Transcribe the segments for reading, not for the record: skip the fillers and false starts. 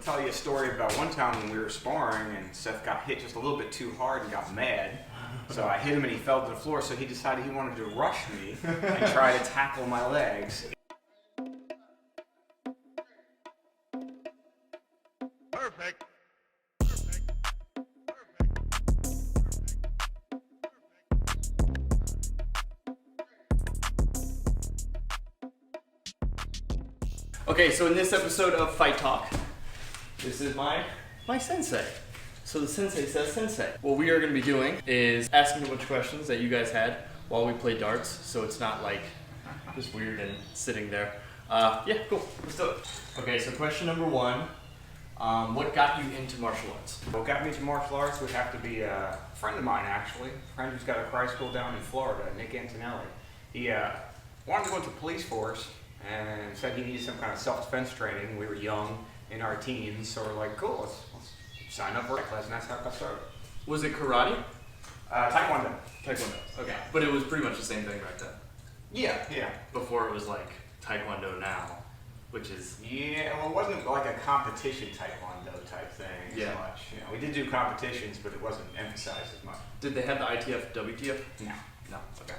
tell you a story about one time when we were sparring and Seth got hit just a little bit too hard and got mad. So I hit him and he fell to the floor, so he decided he wanted to rush me and try to tackle my legs. Perfect. Okay, so in this episode of Fight Talk, this is my sensei. So the sensei says sensei. What we are going to be doing is asking a bunch of questions that you guys had while we play darts, so it's not like just weird and sitting there. Yeah, cool. Let's do it. Okay, so question number one. What got you into martial arts? What got me into martial arts would have to be a friend of mine, actually. A friend who's got a karate school down in Florida, Nick Antonelli. He wanted to go into the police force and said he needed some kind of self-defense training. We were young, in our teens, so we're like, cool, let's sign up for that class, and that's how I got started. Was it karate? Taekwondo. Taekwondo. Okay, but it was pretty much the same thing back then. Yeah. Before it was like Taekwondo now, which is... Yeah, well, it wasn't like a competition Taekwondo type thing as much. You know, we did do competitions, but it wasn't emphasized as much. Did they have the ITF, WTF? No. Okay.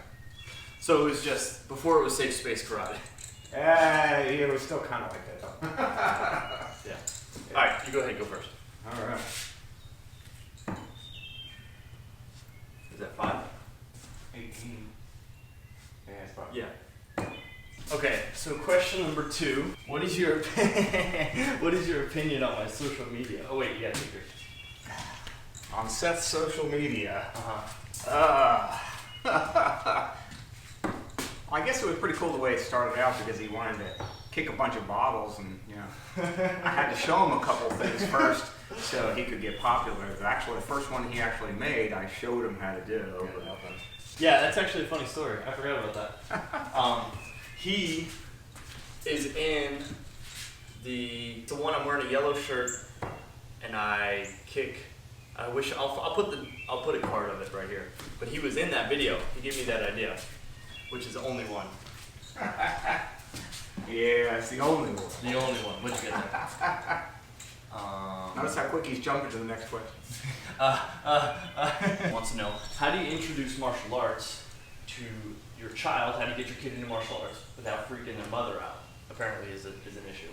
So it was just, before it was safe space karate. Yeah, it was still kind of like that, though. Yeah. Alright, you go ahead, go first. Alright. Is that 5? 18. Yeah, it's 5. Yeah. Okay, so question number 2. What is your opinion on my social media? Oh wait, you gotta take yours. On Seth's social media. I guess it was pretty cool the way it started out because he wanted to kick a bunch of bottles and, you know, I had to show him a couple things first so he could get popular. Actually, the first one he actually made, I showed him how to do. Yeah, that's actually a funny story. I forgot about that. He is in the one I'm wearing a yellow shirt and I kick. I wish I'll put a card of it right here. But he was in that video. He gave me that idea, which is the only one. Yeah, it's the only one. The only one. What'd you get there? Notice how quick he's jumping to the next question. Wants to know, how do you introduce martial arts to your child? How do you get your kid into martial arts without freaking their mother out? Apparently is an issue.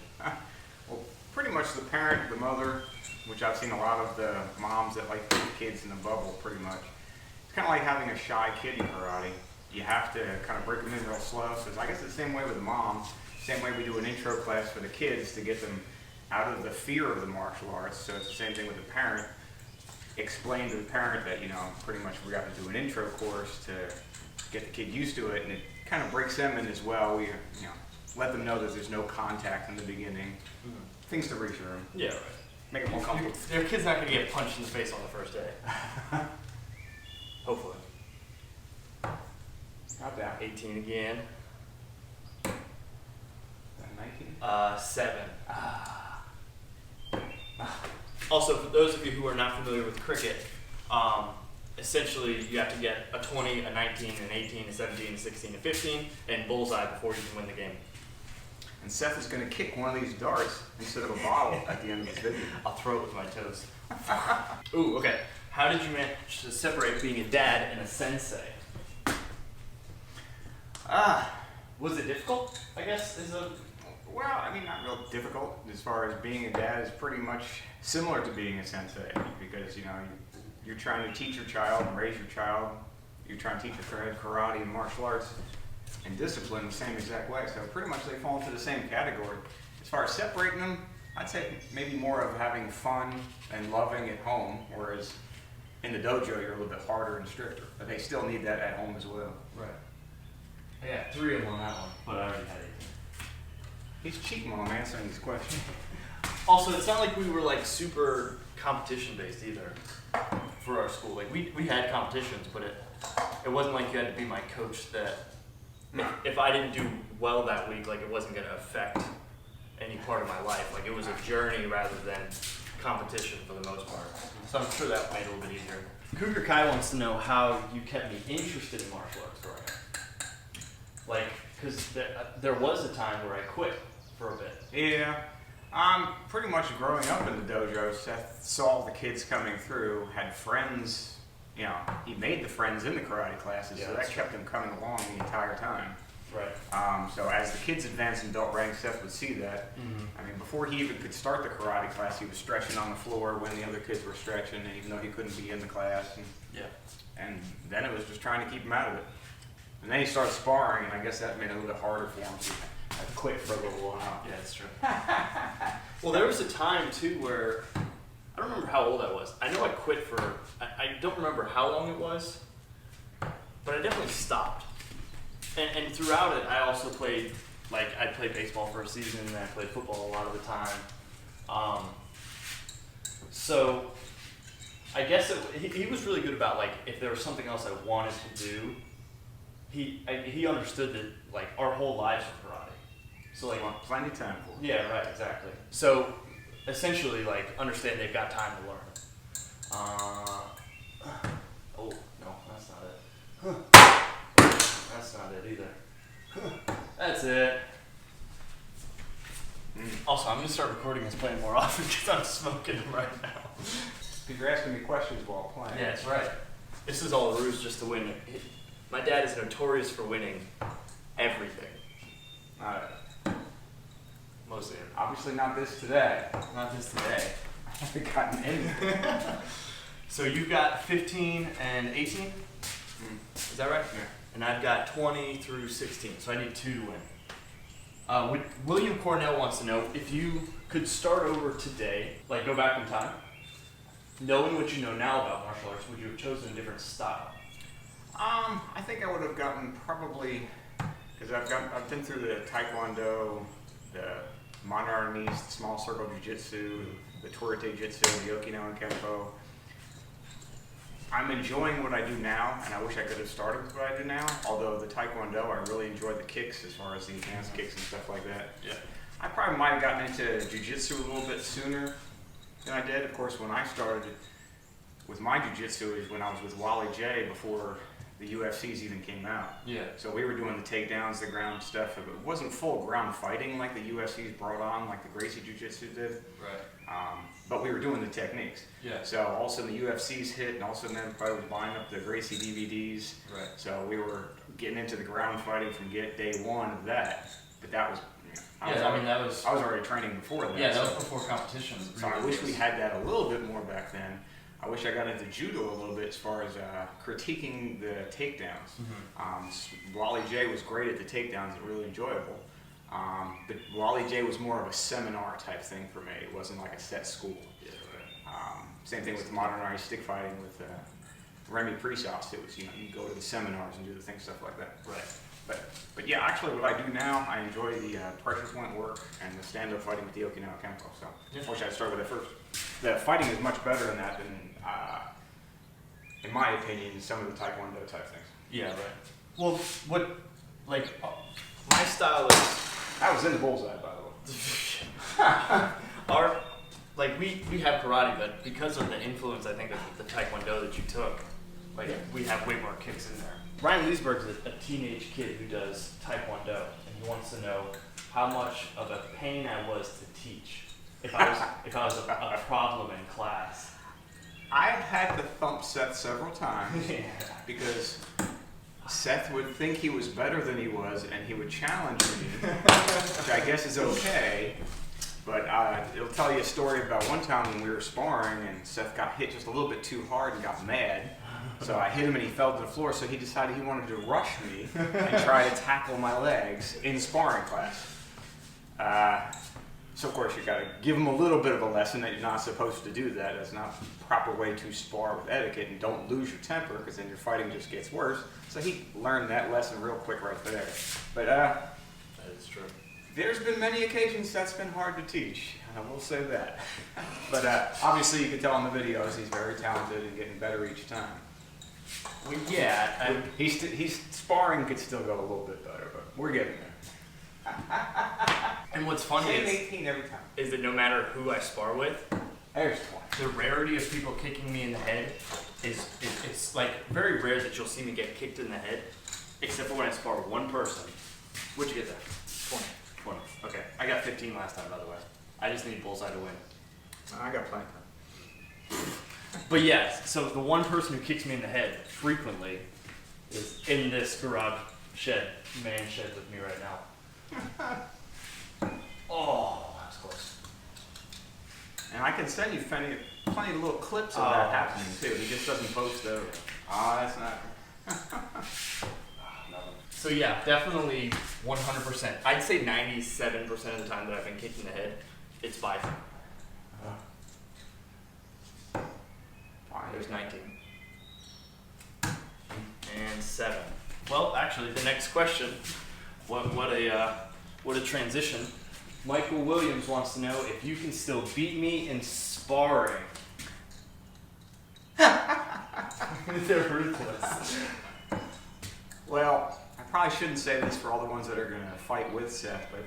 Well, pretty much the parent, the mother, which I've seen a lot of the moms that like to keep kids in the bubble pretty much. It's kind of like having a shy kid in karate. You have to kind of break them in real slow. So I guess it's the same way with the moms. Same way we do an intro class for the kids to get them out of the fear of the martial arts. So it's the same thing with the parent. Explain to the parent that, you know, pretty much we got to do an intro course to get the kid used to it, and it kind of breaks them in as well. We, you know, let them know that there's no contact in the beginning. Things to reassure them. Yeah, right. Make it more comfortable. Their kid's not going to get punched in the face on the first day. Hopefully. Got that. 18 again. 19? 7. Also, for those of you who are not familiar with cricket, essentially you have to get a 20, a 19, an 18, a 17, a 16, a 15, and bullseye before you can win the game. And Seth is going to kick one of these darts instead of a bottle at the end of this video. I'll throw it with my toes. Ooh, okay. How did you manage to separate being a dad and a sensei? Was it difficult, I guess? Well, I mean, not real difficult as far as being a dad is pretty much similar to being a sensei because, you know, you're trying to teach your child and raise your child. You're trying to teach your child karate and martial arts and discipline the same exact way. So pretty much they fall into the same category. As far as separating them, I'd say maybe more of having fun and loving at home, whereas in the dojo you're a little bit harder and stricter. But they still need that at home as well. Right. I got 3 of them on that one, but I already had 18. He's cheating while I'm answering these questions. Also, it's not like we were like super competition based either for our school. Like we had competitions, but it wasn't like you had to be my coach that if I didn't do well that week, like it wasn't going to affect any part of my life. Like it was a journey rather than competition for the most part. So I'm sure that made it a little bit easier. Cougar Kai wants to know how you kept me interested in martial arts growing up. Like, because there was a time where I quit for a bit. Yeah. Pretty much growing up in the dojo, Seth saw the kids coming through, had friends, you know, he made the friends in the karate classes, so that kept him coming along the entire time. Right. So as the kids advanced in belt ranks, Seth would see that. I mean, before he even could start the karate class, he was stretching on the floor when the other kids were stretching, even though he couldn't be in the class. And then it was just trying to keep him out of it. And then he started sparring, and I guess that made it a little bit harder for him. So I quit for a little while. Yeah, that's true. Well, there was a time too where I don't remember how old I was. I know I quit for I don't remember how long it was, but I definitely stopped. And throughout it, I also played, like, I played baseball for a season, and I played football a lot of the time. So I guess he was really good about, like, if there was something else I wanted to do, he understood that, like, our whole lives are karate. So, like, plenty of time for it. Yeah, right, exactly. So essentially, like, understand they've got time to learn. Oh, no, that's not it. That's not it either. That's it. Also, I'm going to start recording this playing more often because I'm smoking them right now. Because you're asking me questions while playing. Yeah, that's right. This is all a ruse just to win. My dad is notorious for winning everything. Mostly everything. Obviously not this today. Not this today. I haven't gotten anything. So you've got 15 and 18? Is that right? Yeah. And I've got 20 through 16, so I need 2 to win. William Cornell wants to know if you could start over today, like go back in time, knowing what you know now about martial arts, would you have chosen a different style? I think I would have gotten probably, because I've been through the Taekwondo, the Modern Arnis, the small circle jiu-jitsu, the Torite Jitsu, the Okinawan Kempo. I'm enjoying what I do now, and I wish I could have started with what I do now. Although the Taekwondo, I really enjoy the kicks as far as the advanced kicks and stuff like that. Yeah. I probably might have gotten into jiu-jitsu a little bit sooner than I did. Of course, when I started with my jiu-jitsu is when I was with Wally J before the UFCs even came out. Yeah. So we were doing the takedowns, the ground stuff. It wasn't full ground fighting like the UFCs brought on, like the Gracie Jiu-Jitsu did. Right. But we were doing the techniques. Yeah. So all of a sudden the UFCs hit, and all of a sudden everybody was buying up the Gracie DVDs. Right. So we were getting into the ground fighting from day one of that. But that was, I was already training before that. Yeah, that was before competitions. So I wish we had that a little bit more back then. I wish I got into judo a little bit as far as critiquing the takedowns. Wally J was great at the takedowns and really enjoyable. But Wally J was more of a seminar type thing for me. It wasn't like a set school. Yeah, right. Same thing with the modern art stick fighting with Remy Prisos. It was, you go to the seminars and do the things, stuff like that. Right. But yeah, actually what I do now, I enjoy the pressure point work and the stand-up fighting with the Okinawa Kempo. So I wish I'd start with it first. The fighting is much better in that than, in my opinion, some of the Taekwondo type things. Yeah, right. Well, my style is... That was in the bullseye, by the way. We have karate, but because of the influence, I think, of the Taekwondo that you took, we have way more kicks in there. Ryan Leesburg's a teenage kid who does Taekwondo, and he wants to know how much of a pain I was to teach if I was a problem in class. I've had to thump Seth several times Yeah. because Seth would think he was better than he was, and he would challenge me, which I guess is okay. But it'll tell you a story about one time when we were sparring, and Seth got hit just a little bit too hard and got mad. So I hit him and he fell to the floor, so he decided he wanted to rush me and try to tackle my legs in sparring class. So of course you gotta give him a little bit of a lesson that you're not supposed to do that. That's not the proper way to spar with etiquette, and don't lose your temper because then your fighting just gets worse. So he learned that lesson real quick right there. But that is true. There's been many occasions that's been hard to teach. I will say that. But obviously you can tell in the videos he's very talented and getting better each time. Well, yeah. He's sparring could still go a little bit better, but we're getting there. And what's funny Same 18 every time. is that no matter who I spar with, There's 20. the rarity of people kicking me in the head is it's like very rare that you'll see me get kicked in the head, except for when I spar one person. What'd you get there? 20. Okay. I got 15 last time, by the way. I just need Bullseye to win. I got plenty. But yeah, so the one person who kicks me in the head frequently is in this garage shed, man shed with me right now. Oh, that's close. And I can send you plenty of little clips of that happening too. He just doesn't post those. That's not. So yeah, definitely 100%. I'd say 97% of the time that I've been kicked in the head, it's 5. There's 19. And 7. Well, actually, the next question. What a transition. Michael Williams wants to know if you can still beat me in sparring. They're ruthless. Well, I probably shouldn't say this for all the ones that are going to fight with Seth, but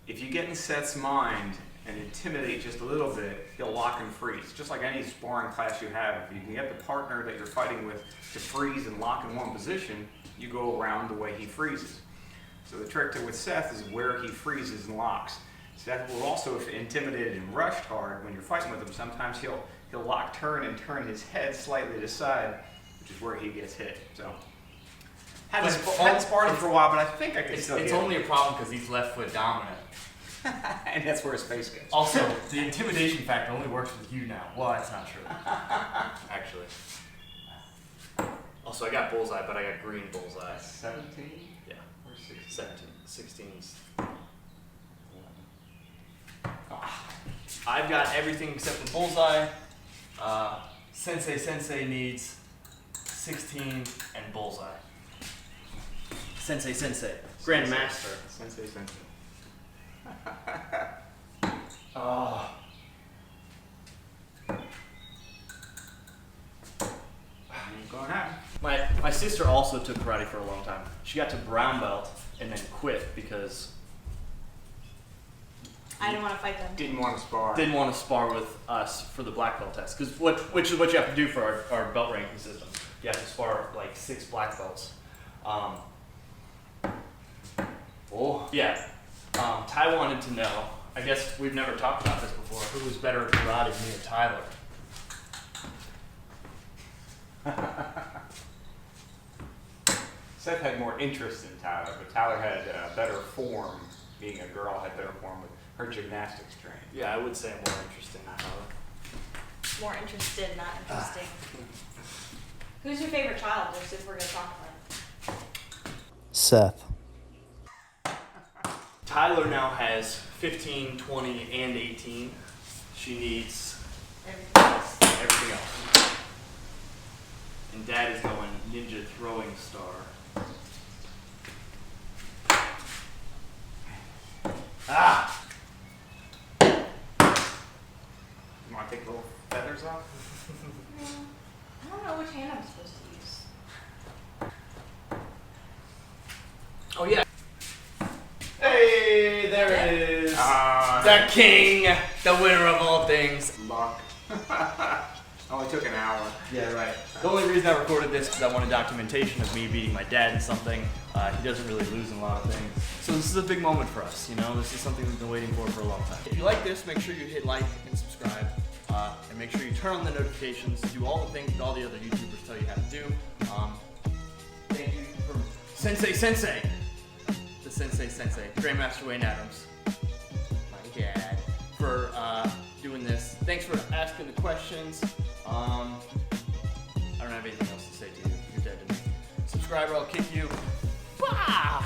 if you get in Seth's mind and intimidate just a little bit, he'll lock and freeze. Just like any sparring class you have, if you can get the partner that you're fighting with to freeze and lock in one position, you go around the way he freezes. So the trick with Seth is where he freezes and locks. Seth will also, if intimidated and rushed hard when you're fighting with him, sometimes he'll lock, turn, and turn his head slightly to the side, which is where he gets hit. So hadn't sparred him for a while, but I think I can still get It's only a problem because he's left foot dominant. and that's where his face goes. Also, the intimidation factor only works with you now. Well, that's not true. Actually. Also, I got Bullseye, but I got green Bullseye. 17? Yeah. Or 16? 17. 16's. I've got everything except for Bullseye. Sensei needs 16 and Bullseye. Sensei. Grandmaster. Sensei. Oh. Going happen. My sister also took karate for a long time. She got to brown belt and then quit because I didn't want to fight them. Didn't want to spar. didn't want to spar with us for the black belt test. Because which is what you have to do for our belt ranking system. You have to spar like 6 black belts. Ty wanted to know. I guess we've never talked about this before. Who was better at karate, me or Tyler? Seth had more interest in Tyler, but Tyler had better form. Being a girl, had better form with her gymnastics training. Yeah, I would say I'm more interested in Tyler. More interested, not interesting. Who's your favorite child, just if we're going to talk about it? Seth. Tyler now has 15, 20, and 18. She needs everything else. And Dad is going ninja throwing star. Ah! You want to take the little feathers off? I don't know which hand I'm supposed to use. Oh yeah. Hey, there it is. The king, the winner of all things. Luck. Only took an hour. Yeah, right. The only reason I recorded this is because I wanted documentation of me beating my dad in something. He doesn't really lose in a lot of things. So this is a big moment for us, you know? This is something we've been waiting for a long time. If you like this, make sure you hit like and subscribe. And make sure you turn on the notifications. Do all the things that all the other YouTubers tell you how to do. Thank you for Sensei. The Sensei. Grandmaster Wayne Adams. My dad. For doing this. Thanks for asking the questions. I don't have anything else to say to you. You're dead to me. Subscribe or I'll kick you. Bah!